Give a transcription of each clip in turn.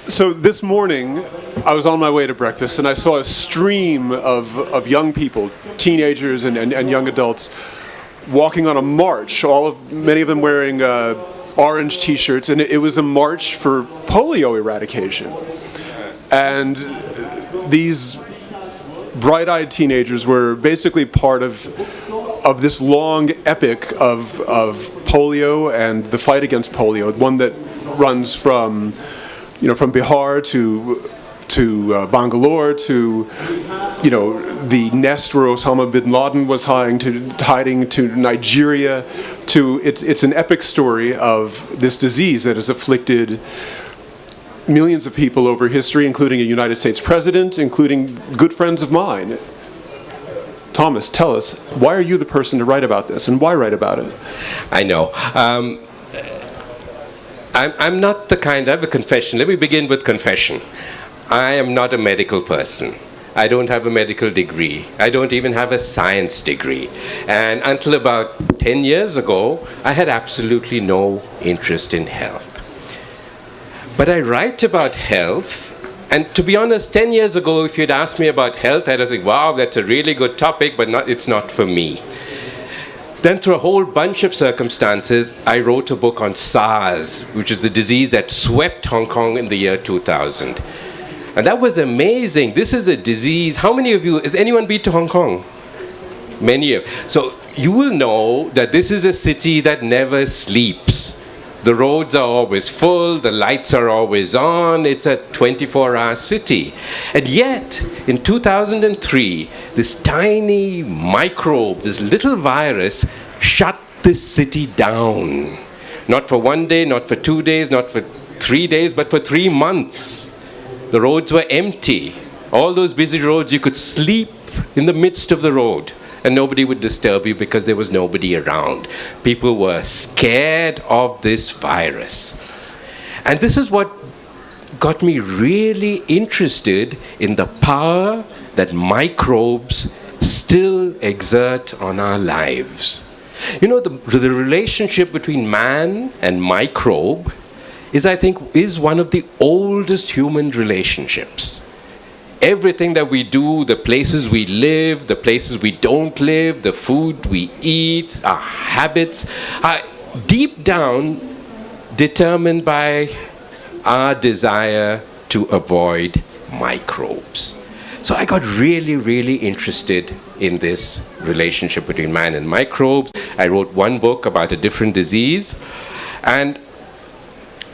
So this morning, I was on my way to breakfast, and I saw a stream of young people, teenagers and young adults, walking on a march. Many of them wearing orange T-shirts, and it was a march for polio eradication. And these bright-eyed teenagers were basically part of this long epic of polio and the fight against polio, one that runs from Bihar to Bangalore to the nest where Osama bin Laden was hiding to Nigeria. It's an epic story of this disease that has afflicted millions of people over history, including a United States president, including good friends of mine. Thomas, tell us, why are you the person to write about this, and why write about it? I know. I'm not the kind. I have a confession. Let me begin with confession. I am not a medical person. I don't have a medical degree. I don't even have a science degree. And until about 10 years ago, I had absolutely no interest in health. But I write about health, and to be honest, 10 years ago, if you'd asked me about health, I'd have think, wow, that's a really good topic, but it's not for me. Then through a whole bunch of circumstances, I wrote a book on SARS, which is the disease that swept Hong Kong in the year 2000. And that was amazing. This is a disease. How many of you, has anyone been to Hong Kong? Many of you. So you will know that this is a city that never sleeps. The roads are always full, the lights are always on, it's a 24-hour city. And yet, in 2003, this tiny microbe, this little virus, shut this city down. Not for 1 day, not for 2 days, not for 3 days, but for 3 months. The roads were empty. All those busy roads, you could sleep in the midst of the road. And nobody would disturb you because there was nobody around. People were scared of this virus. And this is what got me really interested in the power that microbes still exert on our lives. You know, the relationship between man and microbe is one of the oldest human relationships. Everything that we do, the places we live, the places we don't live, the food we eat, our habits, are deep down determined by our desire to avoid microbes. So I got really, really interested in this relationship between man and microbes. I wrote one book about a different disease. And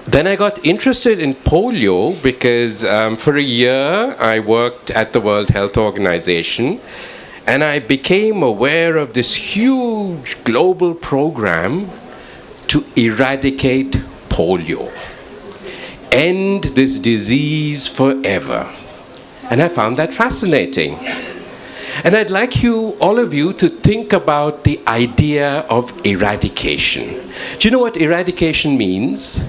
then I got interested in polio because for a year I worked at the World Health Organization, and I became aware of this huge global program to eradicate polio, end this disease forever. And I found that fascinating. And I'd like all of you, to think about the idea of eradication. Do you know what eradication means?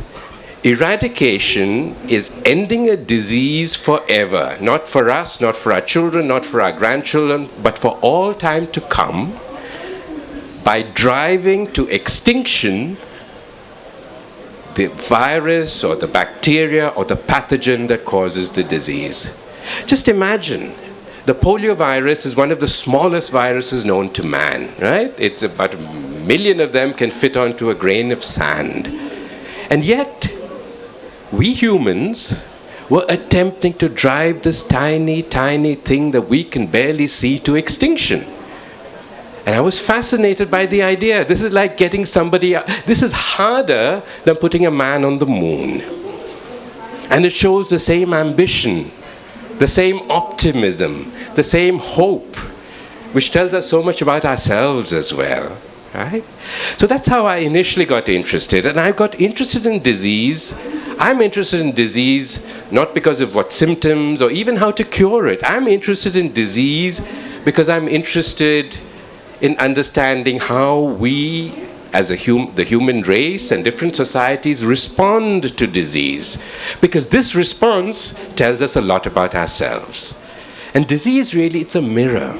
Eradication is ending a disease forever, not for us, not for our children, not for our grandchildren, but for all time to come, by driving to extinction the virus or the bacteria or the pathogen that causes the disease. Just imagine, the polio virus is one of the smallest viruses known to man, right? It's about 1 million of them can fit onto a grain of sand. And yet, we humans were attempting to drive this tiny, tiny thing that we can barely see to extinction. And I was fascinated by the idea. This is like getting somebody out. This is harder than putting a man on the moon. And it shows the same ambition, the same optimism, the same hope, which tells us so much about ourselves as well. Right? So that's how I initially got interested. And I got interested in disease. I'm interested in disease not because of what symptoms or even how to cure it. I'm interested in disease because I'm interested in understanding how we, as the human race and different societies, respond to disease. Because this response tells us a lot about ourselves. And disease, really, it's a mirror.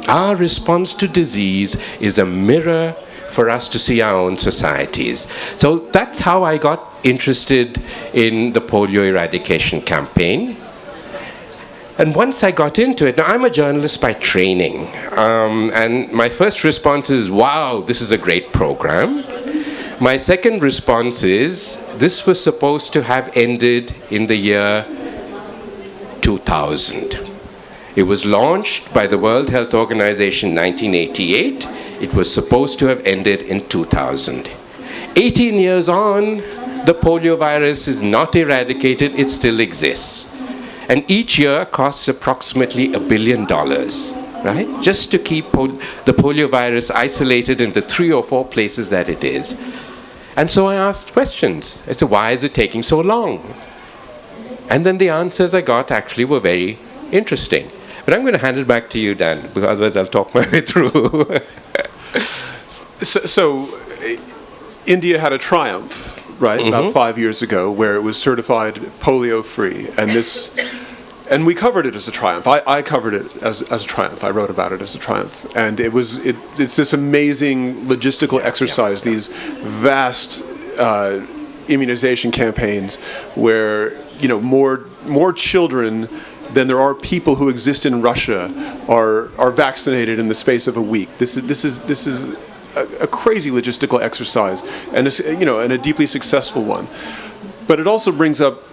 Our response to disease is a mirror for us to see our own societies. So that's how I got interested in the polio eradication campaign. And once I got into it, now I'm a journalist by training, and my first response is, wow, this is a great program. My second response is, this was supposed to have ended in the year 2000. It was launched by the World Health Organization in 1988. It was supposed to have ended in 2000. 18 years on, the polio virus is not eradicated, it still exists. And each year costs approximately $1 billion, right? Just to keep the polio virus isolated in the 3 or 4 places that it is. And so I asked questions as to why is it taking so long? And then the answers I got actually were very interesting. But I'm going to hand it back to you, Dan, because otherwise I'll talk my way through. So India had a triumph, right, about 5 years ago, where it was certified polio-free, and we covered it as a triumph. I covered it as a triumph. I wrote about it as a triumph, and it's this amazing logistical exercise. These vast immunization campaigns, where more children than there are people who exist in Russia are vaccinated in the space of a week. This is a crazy logistical exercise, and a deeply successful one. But it also brings up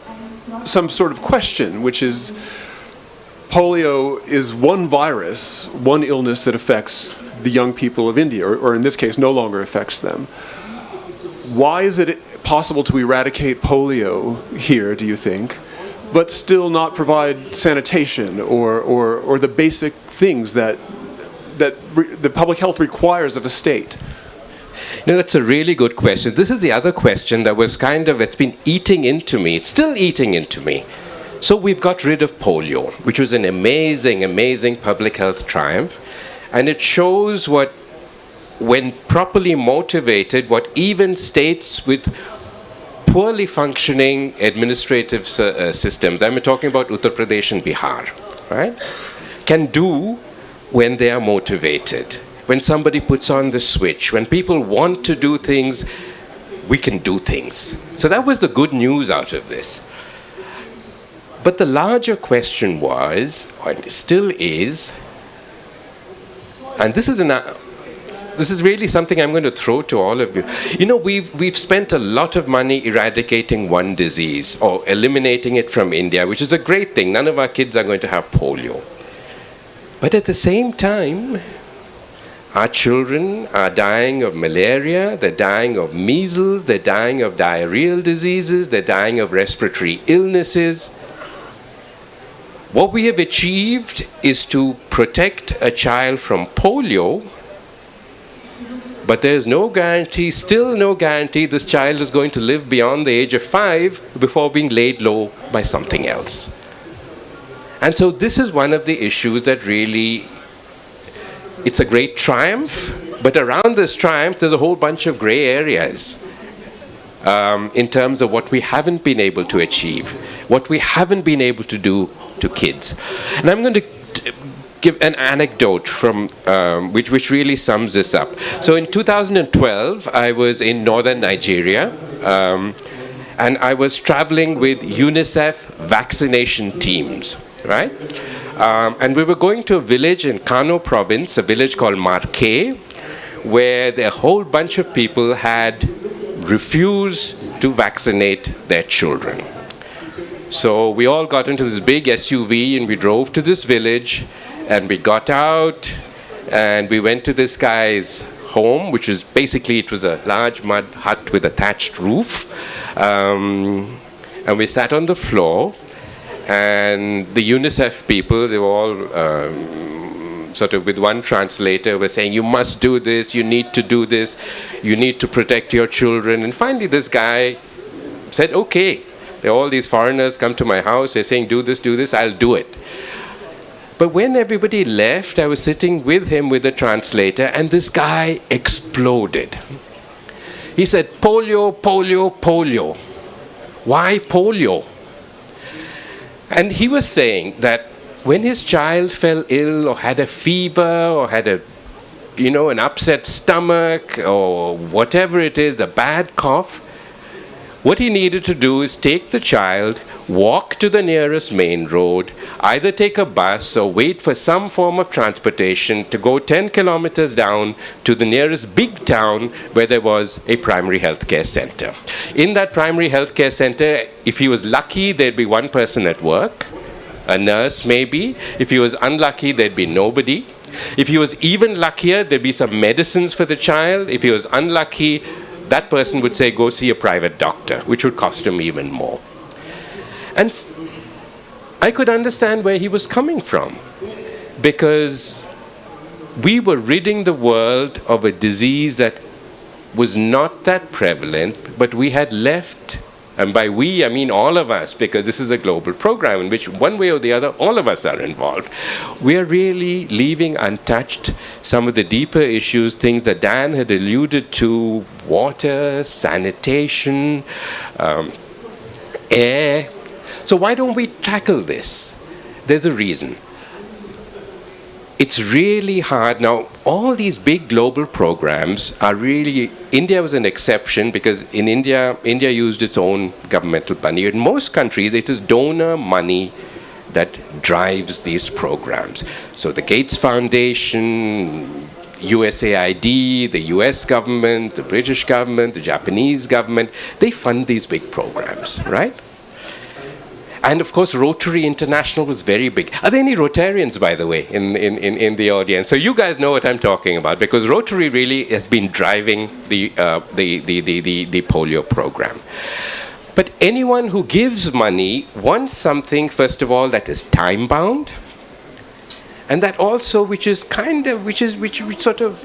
some sort of question, which is, polio is one virus, one illness that affects the young people of India, or in this case, no longer affects them. Why is it possible to eradicate polio here, do you think, but still not provide sanitation or the basic things that the public health requires of a state? That's a really good question. This is the other question that was it's been eating into me. It's still eating into me. So we've got rid of polio, which was an amazing, amazing public health triumph. And it shows when properly motivated, what even states with poorly functioning administrative systems, I'm talking about Uttar Pradesh and Bihar, right, can do when they are motivated. When somebody puts on the switch, when people want to do things, we can do things. So that was the good news out of this. But the larger question was, and still is, and this is really something I'm going to throw to all of you. We've spent a lot of money eradicating one disease or eliminating it from India, which is a great thing. None of our kids are going to have polio. But at the same time, our children are dying of malaria, they're dying of measles, they're dying of diarrheal diseases, they're dying of respiratory illnesses. What we have achieved is to protect a child from polio, but there's no guarantee, still no guarantee, this child is going to live beyond the age of 5 before being laid low by something else. And so this is one of the issues that really, it's a great triumph, but around this triumph there's a whole bunch of gray areas in terms of what we haven't been able to achieve, what we haven't been able to do to kids. And I'm going to give an anecdote from which really sums this up. So in 2012, I was in northern Nigeria, and I was traveling with UNICEF vaccination teams, right? And we were going to a village in Kano province, a village called Marke, where a whole bunch of people had refused to vaccinate their children. So we all got into this big SUV and we drove to this village, and we got out and we went to this guy's home, which is basically, it was a large mud hut with a thatched roof. And we sat on the floor, and the UNICEF people, they were all sort of with one translator, were saying, you must do this, you need to do this, you need to protect your children. And finally this guy said, okay, there are all these foreigners come to my house, they're saying do this, I'll do it. But when everybody left, I was sitting with him with a translator, and this guy exploded. He said, polio, polio, polio. Why polio? And he was saying that when his child fell ill or had a fever or had a an upset stomach or whatever it is, a bad cough, what he needed to do is take the child, walk to the nearest main road, either take a bus or wait for some form of transportation to go 10 kilometers down to the nearest big town where there was a primary health care center. In that primary health care center, if he was lucky, there'd be one person at work, a nurse maybe. If he was unlucky, there'd be nobody. If he was even luckier, there'd be some medicines for the child. If he was unlucky, that person would say, go see a private doctor, which would cost him even more. And I could understand where he was coming from, because we were ridding the world of a disease that was not that prevalent, but we had left, and by we I mean all of us, because this is a global program in which one way or the other all of us are involved. We are really leaving untouched some of the deeper issues, things that Dan had alluded to: water, sanitation, air. So why don't we tackle this? There's a reason. It's really hard. Now, all these big global programs are really, India was an exception because in India used its own governmental money. In most countries, it is donor money that drives these programs. So the Gates Foundation, USAID, the US government, the British government, the Japanese government, they fund these big programs, right? And of course, Rotary International was very big. Are there any Rotarians, by the way, in the audience? So you guys know what I'm talking about, because Rotary really has been driving the polio program. But anyone who gives money wants something, first of all, that is time-bound, and that also, which sort of,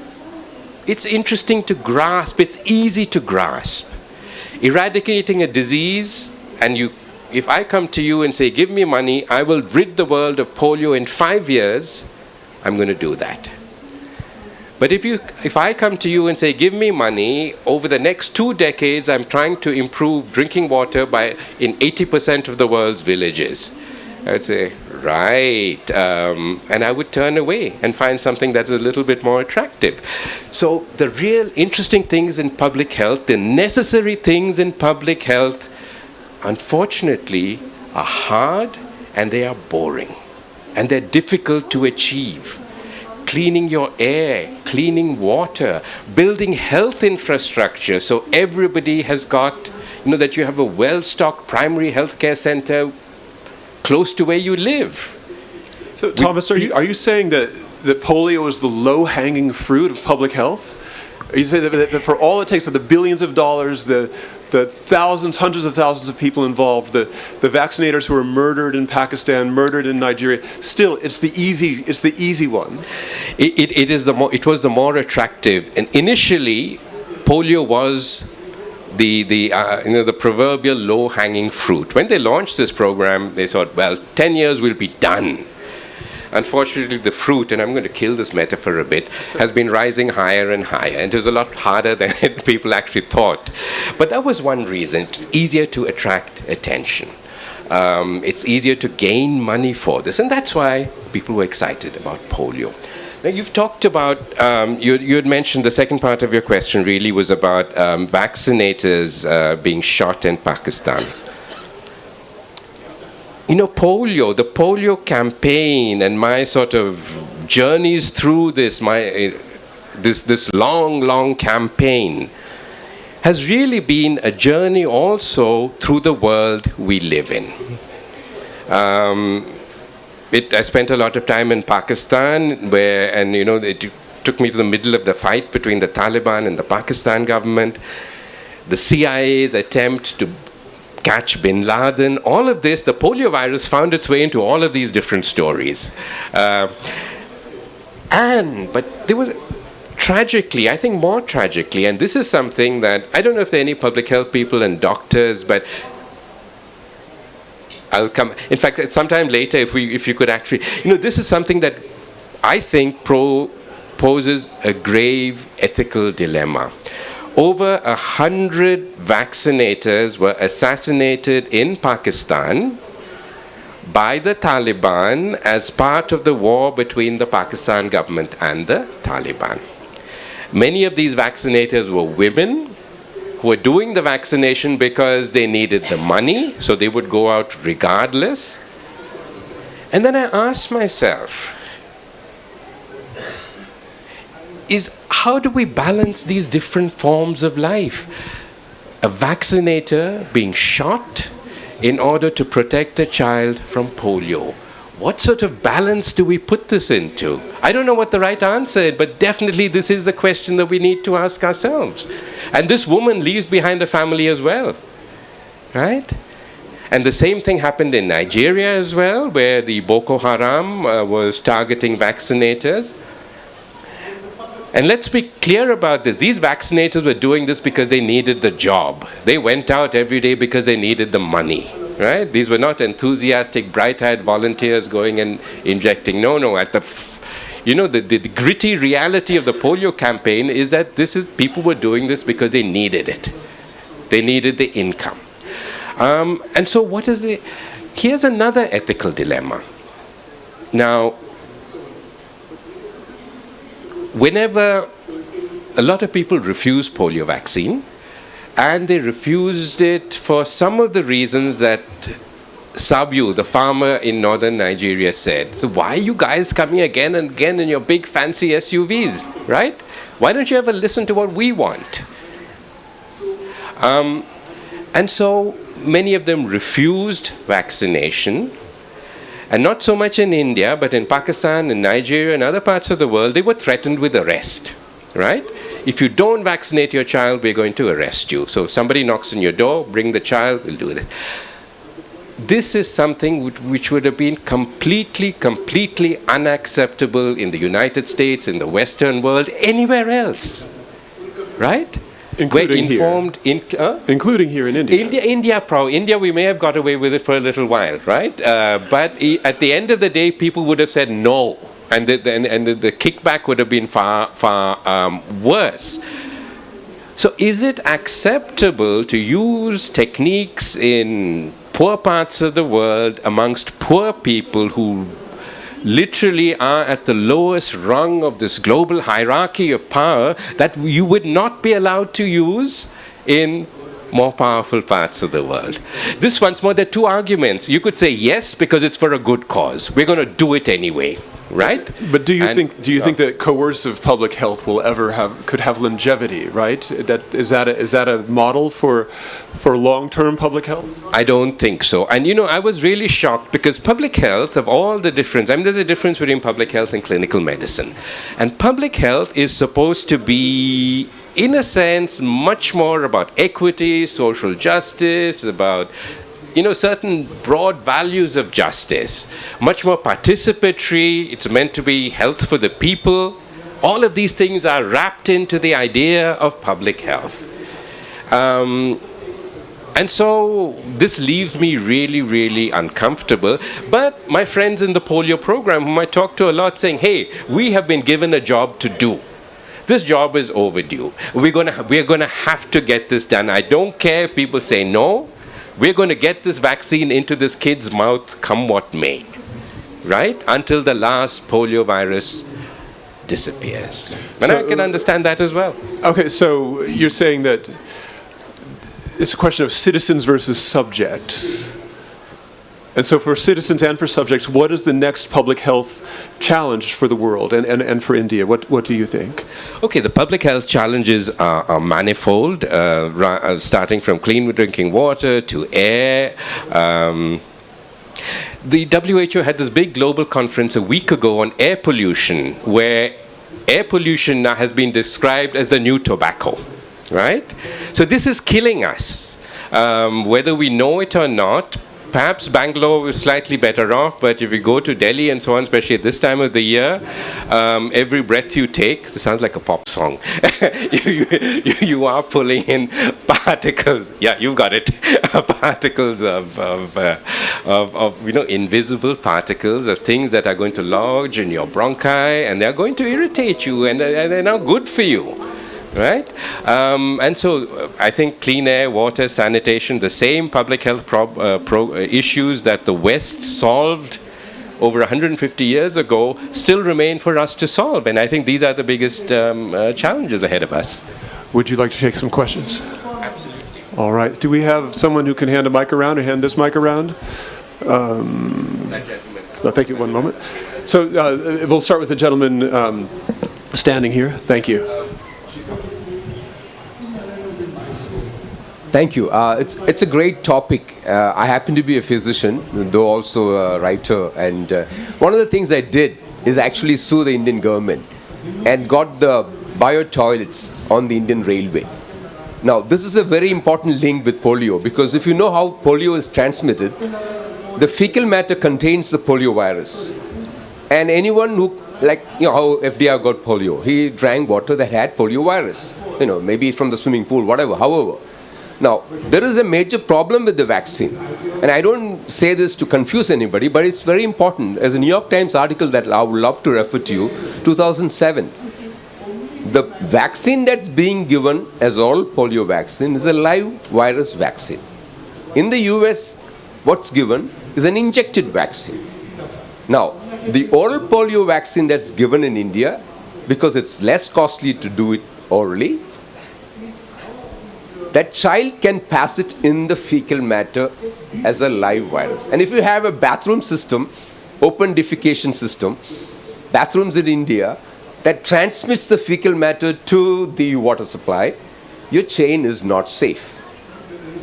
it's interesting to grasp, it's easy to grasp. Eradicating a disease, and if I come to you and say, give me money, I will rid the world of polio in 5 years, I'm going to do that. But if I come to you and say, give me money, over the next 2 decades, I'm trying to improve drinking water in 80% of the world's villages, I would say, right. And I would turn away and find something that's a little bit more attractive. So the real interesting things in public health, the necessary things in public health, unfortunately, are hard and they are boring. And they're difficult to achieve. Cleaning your air, cleaning water, building health infrastructure so everybody has got, that you have a well-stocked primary health care center close to where you live. So, Thomas, are you saying that polio is the low-hanging fruit of public health? Are you saying that for all it takes, the billions of dollars, the thousands, hundreds of thousands of people involved, the vaccinators who were murdered in Pakistan, murdered in Nigeria, still it's the easy one? It was the more attractive. And initially, polio was the proverbial low-hanging fruit. When they launched this program, they thought, well, 10 years we'll be done. Unfortunately, the fruit, and I'm going to kill this metaphor a bit, has been rising higher and higher. And it was a lot harder than people actually thought. But that was one reason. It's easier to attract attention. It's easier to gain money for this. And that's why people were excited about polio. Now, you've talked about, you had mentioned the second part of your question really was about vaccinators being shot in Pakistan. The polio campaign and my sort of journeys through this long campaign has really been a journey also through the world we live in. I spent a lot of time in Pakistan it took me to the middle of the fight between the Taliban and the Pakistan government, the CIA's attempt to catch bin Laden, all of this, the polio virus found its way into all of these different stories. But there was, tragically, I think more tragically, and this is something that, I don't know if there are any public health people and doctors, but I'll come, in fact, sometime later, if you could actually, this is something that I think poses a grave ethical dilemma. Over 100 vaccinators were assassinated in Pakistan by the Taliban as part of the war between the Pakistan government and the Taliban. Many of these vaccinators were women who were doing the vaccination because they needed the money, so they would go out regardless. And then I asked myself, how do we balance these different forms of life? A vaccinator being shot in order to protect a child from polio. What sort of balance do we put this into? I don't know what the right answer is, but definitely this is the question that we need to ask ourselves. And this woman leaves behind a family as well, right? And the same thing happened in Nigeria as well, where the Boko Haram was targeting vaccinators. And let's be clear about this. These vaccinators were doing this because they needed the job. They went out every day because they needed the money, right? These were not enthusiastic, bright-eyed volunteers going and injecting. No. The gritty reality of the polio campaign is that people were doing this because they needed it. They needed the income. And so here's another ethical dilemma. Now, whenever a lot of people refuse polio vaccine, and they refused it for some of the reasons that Sabyu, the farmer in northern Nigeria, said. So why are you guys coming again and again in your big fancy SUVs, right? Why don't you ever listen to what we want? And so many of them refused vaccination. And not so much in India, but in Pakistan and Nigeria and other parts of the world, they were threatened with arrest, right? If you don't vaccinate your child, we're going to arrest you. So if somebody knocks on your door, bring the child, we'll do this. This is something which would have been completely unacceptable in the United States, in the Western world, anywhere else, right? Including here. Including here in India. India, we may have got away with it for a little while, right? But at the end of the day, people would have said no. And the kickback would have been far worse. So is it acceptable to use techniques in poor parts of the world amongst poor people who literally are at the lowest rung of this global hierarchy of power that you would not be allowed to use in more powerful parts of the world? This, once more, there are two arguments. You could say yes, because it's for a good cause. We're going to do it anyway, right? But do you think that coercive public health could have longevity, right? Is that a model for long-term public health? I don't think so. And I was really shocked because public health, of all the difference, there's a difference between public health and clinical medicine. And public health is supposed to be, in a sense, much more about equity, social justice, about certain broad values of justice, much more participatory. It's meant to be health for the people. All of these things are wrapped into the idea of public health. And so this leaves me really, really uncomfortable. But my friends in the polio program, whom I talk to a lot, saying, hey, we have been given a job to do. This job is overdue. We're going to have to get this done. I don't care if people say no. We're going to get this vaccine into this kid's mouth come what may, right? Until the last polio virus disappears. And I can understand that as well. Okay, so you're saying that it's a question of citizens versus subjects. And so for citizens and for subjects, what is the next public health challenge for the world and for India? What do you think? Okay, the public health challenges are manifold, starting from clean drinking water to air. The WHO had this big global conference a week ago on air pollution, where air pollution now has been described as the new tobacco, right? So this is killing us, whether we know it or not. Perhaps Bangalore is slightly better off, but if you go to Delhi and so on, especially at this time of the year, every breath you take, this sounds like a pop song, you are pulling in particles, yeah, you've got it, particles of invisible particles of things that are going to lodge in your bronchi, and they're going to irritate you, and they're not good for you. Right? And so I think clean air, water, sanitation, the same public health issues that the West solved over 150 years ago still remain for us to solve. And I think these are the biggest challenges ahead of us. Would you like to take some questions? Absolutely. All right. Do we have someone who can hand a mic around or hand this mic around? That gentleman. No, thank you. One moment. So we'll start with the gentleman standing here. Thank you. Thank you. It's a great topic. I happen to be a physician, though also a writer. And one of the things I did is actually sue the Indian government and got the bio toilets on the Indian Railway. Now, this is a very important link with polio, because if you know how polio is transmitted, the fecal matter contains the polio virus. And anyone who, like, how FDR got polio, he drank water that had polio virus, maybe from the swimming pool, whatever, however. Now, there is a major problem with the vaccine. And I don't say this to confuse anybody, but it's very important. As a New York Times article that I would love to refer to you, 2007. The vaccine that's being given as oral polio vaccine is a live virus vaccine. In the US, what's given is an injected vaccine. Now, the oral polio vaccine that's given in India, because it's less costly to do it orally, that child can pass it in the fecal matter as a live virus. And if you have a bathroom system, open defecation system, bathrooms in India, that transmits the fecal matter to the water supply, your chain is not safe.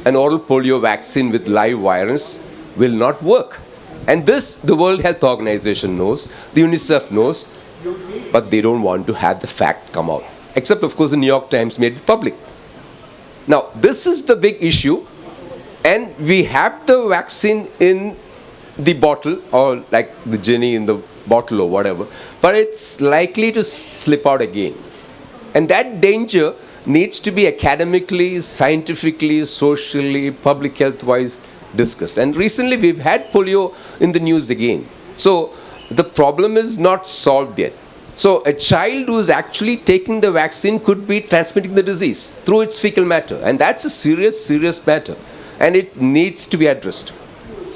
An oral polio vaccine with live virus will not work. And this, the World Health Organization knows, the UNICEF knows, but they don't want to have the fact come out. Except, of course, the New York Times made it public. Now, this is the big issue, and we have the vaccine in the bottle, or like the genie in the bottle or whatever, but it's likely to slip out again. And that danger needs to be academically, scientifically, socially, public health-wise discussed. And recently we've had polio in the news again. So the problem is not solved yet. So a child who is actually taking the vaccine could be transmitting the disease through its fecal matter. And that's a serious, serious matter. And it needs to be addressed.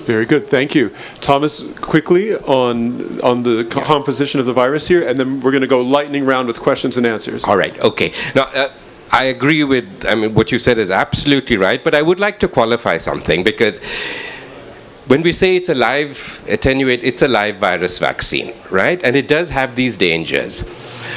Very good. Thank you. Thomas, quickly on the composition of the virus here, and then we're going to go lightning round with questions and answers. All right. Okay. Now, I agree with, what you said is absolutely right, but I would like to qualify something, because when we say it's a live it's a live virus vaccine, right? And it does have these dangers.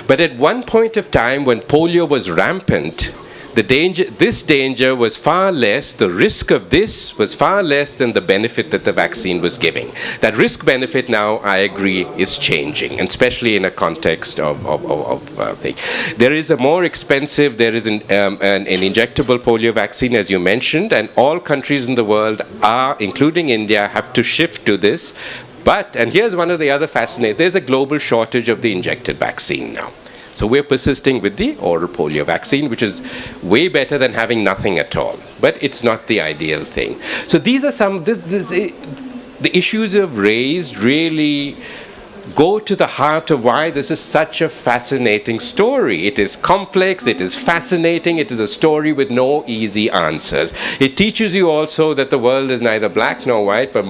But at one point of time when polio was rampant, this danger was far less, the risk of this was far less than the benefit that the vaccine was giving. That risk-benefit now, I agree, is changing, and especially in a context of thing. There is a more expensive, there is an injectable polio vaccine, as you mentioned, and all countries in the world are, including India, have to shift to this. But, and here's one of the other fascinating, there's a global shortage of the injected vaccine now. So we're persisting with the oral polio vaccine, which is way better than having nothing at all. But it's not the ideal thing. So these are the issues you've raised really go to the heart of why this is such a fascinating story. It is complex, it is fascinating, it is a story with no easy answers. It teaches you also that the world is neither black nor white, but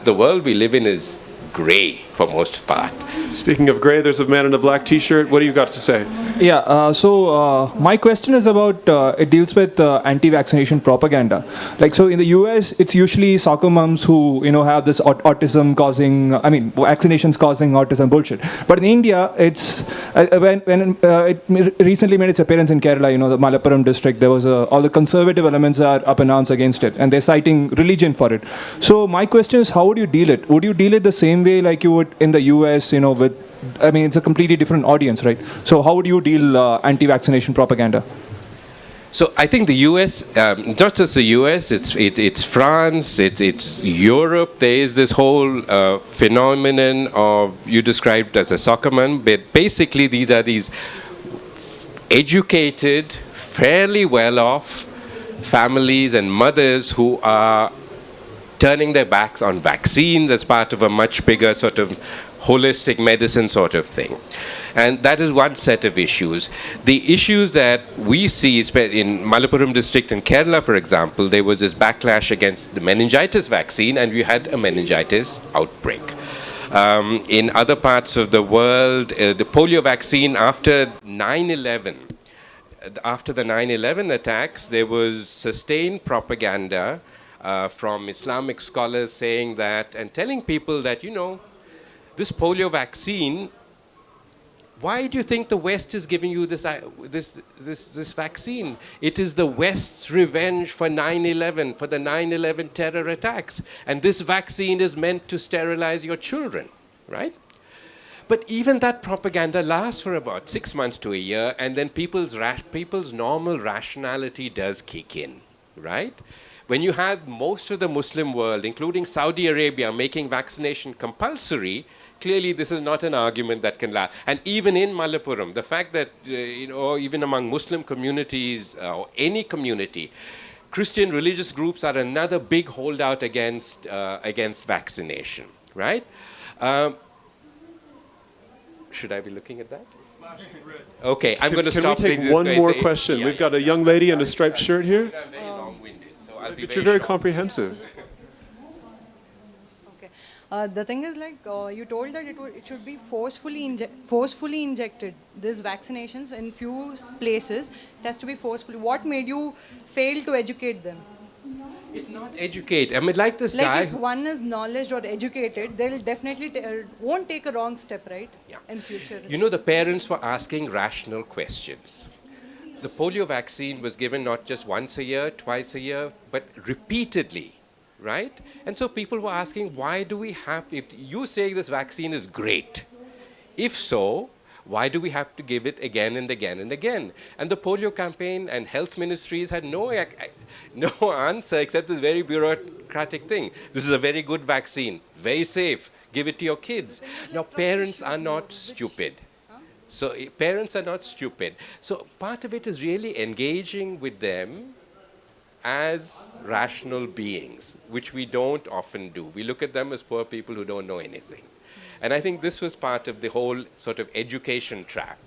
the world we live in is gray for most part. Speaking of gray, there's a man in a black t-shirt. What do you got to say? Yeah, so my question is about, it deals with anti-vaccination propaganda. Like, so in the US, it's usually soccer moms who, have this autism causing, vaccinations causing autism bullshit. But in India, it's, when it recently made its appearance in Kerala, the Malappuram district, there was all the conservative elements are up in arms against it, and they're citing religion for it. So my question is, how would you deal it? Would you deal it the same way like you would in the US, it's a completely different audience, right? So how would you deal anti-vaccination propaganda? So I think the U.S., not just the U.S., it's France, it's Europe. There is this whole phenomenon of, you described as a soccerman, but basically these are these educated, fairly well-off families and mothers who are turning their backs on vaccines as part of a much bigger sort of holistic medicine sort of thing. And that is one set of issues. The issues that we see in Malappuram district in Kerala, for example, there was this backlash against the meningitis vaccine, and we had a meningitis outbreak. In other parts of the world, the polio vaccine after 9/11, after the 9/11 attacks, there was sustained propaganda from Islamic scholars saying that and telling people that, this polio vaccine, why do you think the West is giving you this vaccine? It is the West's revenge for 9/11, for the 9/11 terror attacks. And this vaccine is meant to sterilize your children, right? But even that propaganda lasts for about 6 months to a year, and then people's normal rationality does kick in, right? When you have most of the Muslim world, including Saudi Arabia, making vaccination compulsory, clearly this is not an argument that can last. And even in Malappuram, the fact that, even among Muslim communities or any community, Christian religious groups are another big holdout against vaccination, right? Should I be looking at that? Okay, I'm going to stop. Can we take one more question? We've got a young lady in a striped shirt here. I'm very long-winded, so I'll be But you're very short. comprehensive. Okay. The thing is, like, you told that it should be forcefully injected. These vaccinations in few places, it has to be forcefully. What made you fail to educate them? It's not educate. I mean, like this Like, guy. if one is knowledge or educated, they'll definitely won't take a wrong step, right? Yeah. In future. The parents were asking rational questions. The polio vaccine was given not just once a year, twice a year, but repeatedly, right? And so people were asking, why do we have, if you say this vaccine is great, if so, why do we have to give it again and again and again? And the polio campaign and health ministries had no answer except this very bureaucratic thing. This is a very good vaccine, very safe, give it to your kids. Now, parents are not stupid. So parents are not stupid. So part of it is really engaging with them as rational beings, which we don't often do. We look at them as poor people who don't know anything. And I think this was part of the whole sort of education track.